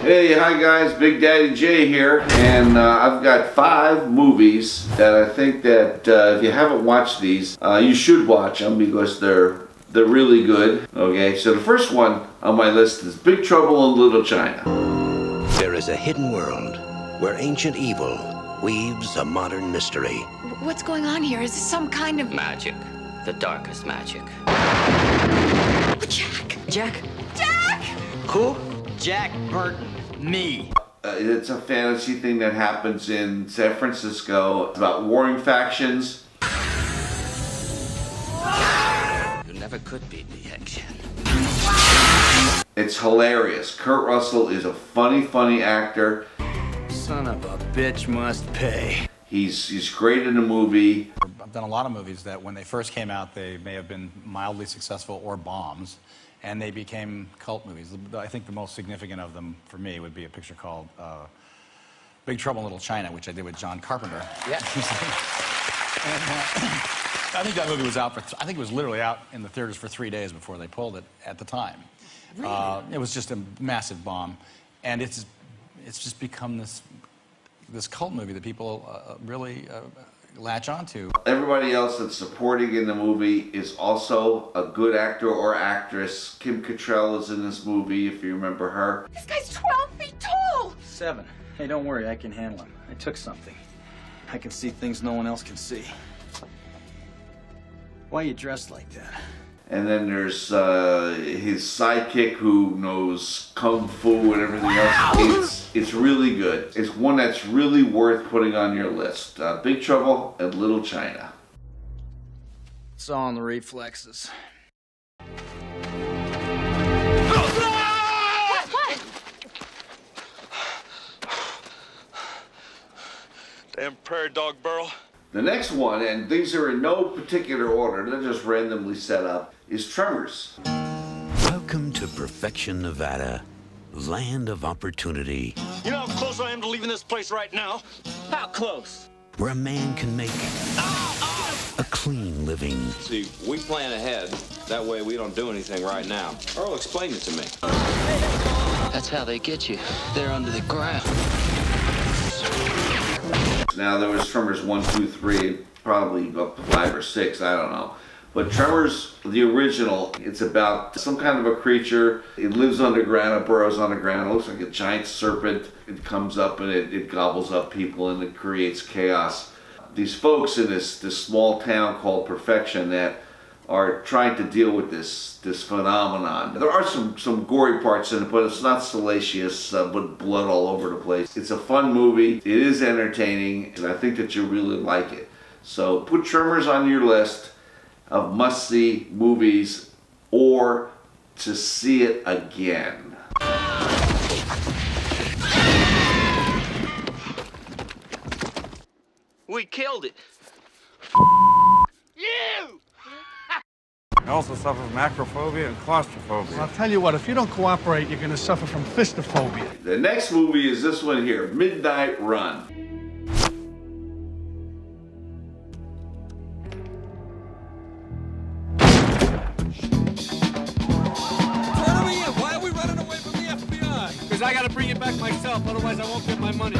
Hey, hi guys, Big Daddy J here, and I've got 5 movies that I think that if you haven't watched these, you should watch them because they're really good. Okay, so the first one on my list is Big Trouble in Little China. There is a hidden world where ancient evil weaves a modern mystery. What's going on here? Is this some kind of magic? The darkest magic. Oh, Jack! Jack? Jack! Who? Jack Burton. Me. It's a fantasy thing that happens in San Francisco. It's about warring factions. You never could beat me, action. It's hilarious. Kurt Russell is a funny actor. Son of a bitch must pay. He's great in the movie. I've done a lot of movies that when they first came out, they may have been mildly successful or bombs, and they became cult movies. I think the most significant of them for me would be a picture called Big Trouble in Little China, which I did with John Carpenter. Yeah. And, I think that movie was out for, I think it was literally out in the theaters for 3 days before they pulled it at the time. Really? It was just a massive bomb, and it's just become this cult movie that people really latch onto. Everybody else that's supporting in the movie is also a good actor or actress. Kim Cattrall is in this movie, if you remember her. This guy's 12 feet tall! 7. Hey, don't worry, I can handle him. I took something. I can see things no one else can see. Why are you dressed like that? And then there's his sidekick who knows kung fu and everything else. It's really good. It's one that's really worth putting on your list. Big Trouble in Little China. It's all in the reflexes. What? Damn prairie dog burrow. The next one, and these are in no particular order, they're just randomly set up, is Tremors. Welcome to Perfection, Nevada, land of opportunity, You know how close I am to leaving this place right now? How close? where a man can make a clean living. See, we plan ahead. That way we don't do anything right now. Earl explained it to me. That's how they get you. They're under the ground. Now there was Tremors 1, 2, 3, probably up to 5 or 6, I don't know. But Tremors, the original, it's about some kind of a creature. It lives underground, it burrows underground. It looks like a giant serpent. It comes up and it gobbles up people and it creates chaos. These folks in this small town called Perfection that are trying to deal with this phenomenon. There are some gory parts in it, but it's not salacious with blood all over the place. It's a fun movie. It is entertaining, and I think that you'll really like it. So put Tremors on your list of must-see movies or to see it again. We killed it. You! I also suffer from acrophobia and claustrophobia. I'll tell you what, if you don't cooperate, you're going to suffer from fistophobia. The next movie is this one here, Midnight Run. Why are we running away from the FBI? Because I got to bring it back myself, otherwise I won't get my money.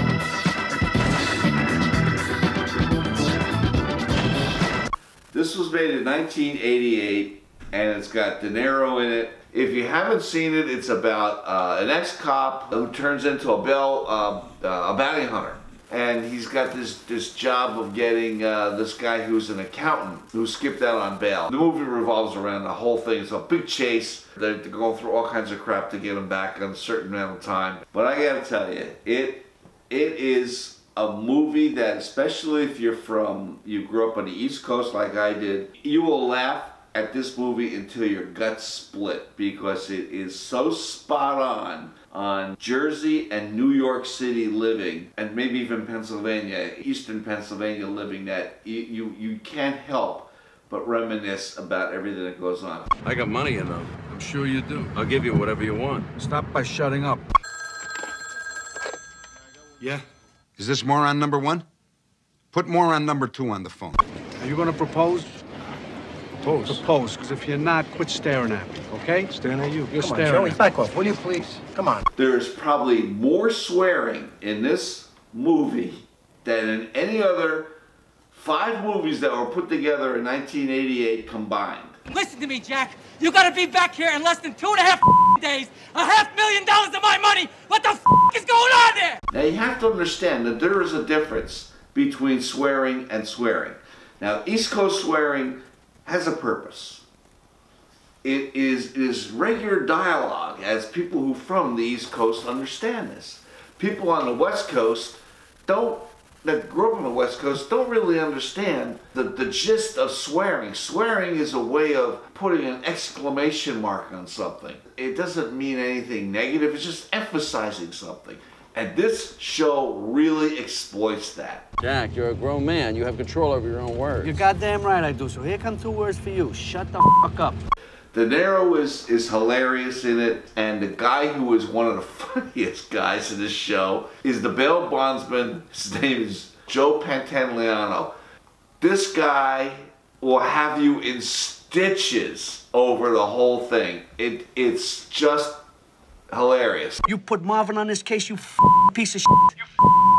This was made in 1988, and it's got De Niro in it. If you haven't seen it, it's about an ex-cop who turns into a bounty hunter. And he's got this job of getting this guy who's an accountant who skipped out on bail. The movie revolves around the whole thing. It's a big chase. They're going through all kinds of crap to get him back in a certain amount of time. But I gotta tell you, it is a movie that, especially if you grew up on the East Coast like I did, you will laugh at this movie until your guts split because it is so spot on Jersey and New York City living, and maybe even Pennsylvania, Eastern Pennsylvania living, that you can't help but reminisce about everything that goes on. I got money, you know. I'm sure you do. I'll give you whatever you want. Stop by shutting up. Yeah? Is this moron number 1? Put moron number 2 on the phone. Are you going to propose? Propose. Propose, because if you're not, quit staring at me, okay? Staring at you. You're Come on, staring Joey, at me. back off, will you please? Come on. There's probably more swearing in this movie than in any other 5 movies that were put together in 1988 combined. Listen to me, Jack. You gotta be back here in less than 2.5 days. $500,000 of my money. What the is going on there? Now you have to understand that there is a difference between swearing and swearing. Now East Coast swearing has a purpose. It is regular dialogue, as people who from the East Coast understand this. People on the West Coast that grew up on the West Coast don't really understand the gist of swearing. Swearing is a way of putting an exclamation mark on something. It doesn't mean anything negative, it's just emphasizing something. And this show really exploits that. Jack, you're a grown man. You have control over your own words. You're goddamn right I do. So here come 2 words for you. Shut the fuck up. De Niro is hilarious in it, and the guy who is one of the funniest guys in this show is the bail bondsman. His name is Joe Pantoliano. This guy will have you in stitches over the whole thing. It's just hilarious. You put Marvin on this case, you piece of shit. You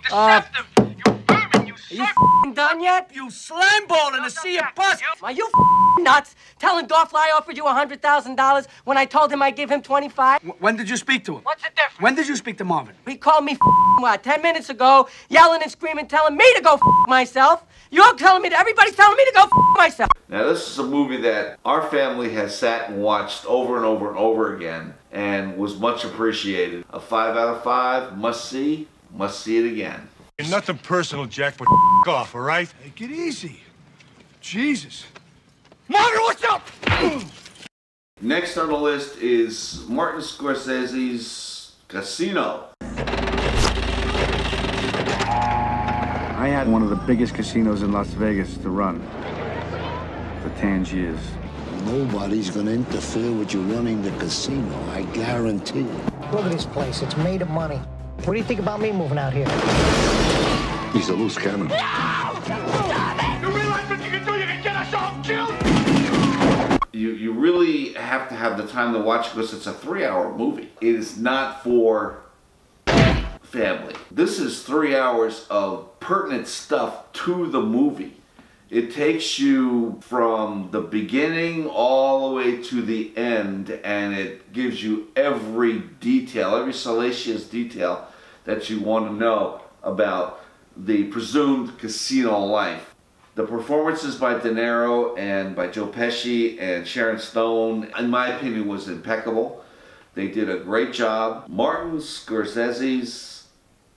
deceptive. You vermin. You Are you done yet? You slime ball in a sea of pus. Are you nuts? Telling Dorfly I offered you $100,000 when I told him I'd give him 25? When did you speak to him? What's the difference? When did you speak to Marvin? He called me what, 10 minutes ago, yelling and screaming, telling me to go myself. You're telling me that everybody's telling me to go myself. Now this is a movie that our family has sat and watched over and over and over again and was much appreciated. A 5 out of 5, must see it again. Nothing personal, Jack, but off, all right? Take it easy. Jesus. Marvin, what's up? Next on the list is Martin Scorsese's Casino. I had one of the biggest casinos in Las Vegas to run for 10 years. Nobody's gonna interfere with you running the casino, I guarantee you. Look at this place. It's made of money. What do you think about me moving out here? He's a loose cannon. No! You realize what you can do? You can get us all killed! You really have to have the time to watch it because it's a 3-hour movie. It is not for family. This is 3 hours of pertinent stuff to the movie. It takes you from the beginning all the way to the end, and it gives you every detail, every salacious detail that you want to know about the presumed casino life. The performances by De Niro and by Joe Pesci and Sharon Stone, in my opinion, was impeccable. They did a great job. Martin Scorsese's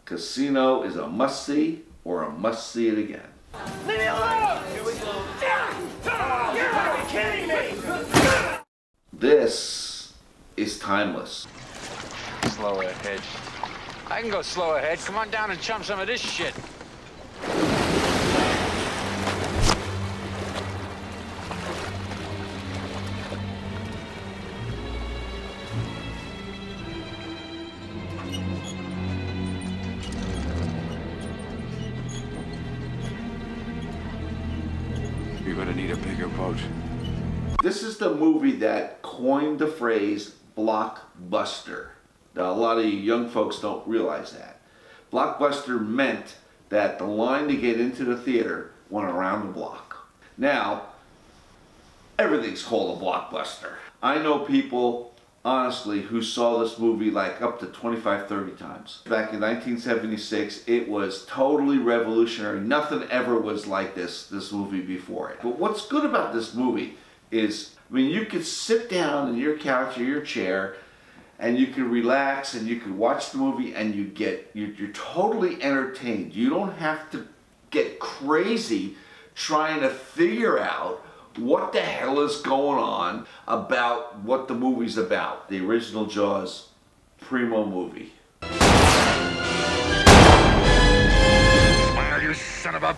Casino is a must-see or a must-see it again. Leave me alone! Here we go. You're fucking kidding me! This is timeless. Slow ahead. I can go slow ahead. Come on down and chum some of this shit. You're gonna need a bigger boat. This is the movie that coined the phrase blockbuster. Now, a lot of you young folks don't realize that. Blockbuster meant that the line to get into the theater went around the block. Now, everything's called a blockbuster. I know people, honestly, who saw this movie like up to 25, 30 times. Back in 1976, it was totally revolutionary. Nothing ever was like this movie before it. But what's good about this movie is, I mean, you could sit down in your couch or your chair and you can relax and you can watch the movie and you're totally entertained. You don't have to get crazy trying to figure out what the hell is going on about what the movie's about. The original Jaws, primo movie. Smile, you son of a...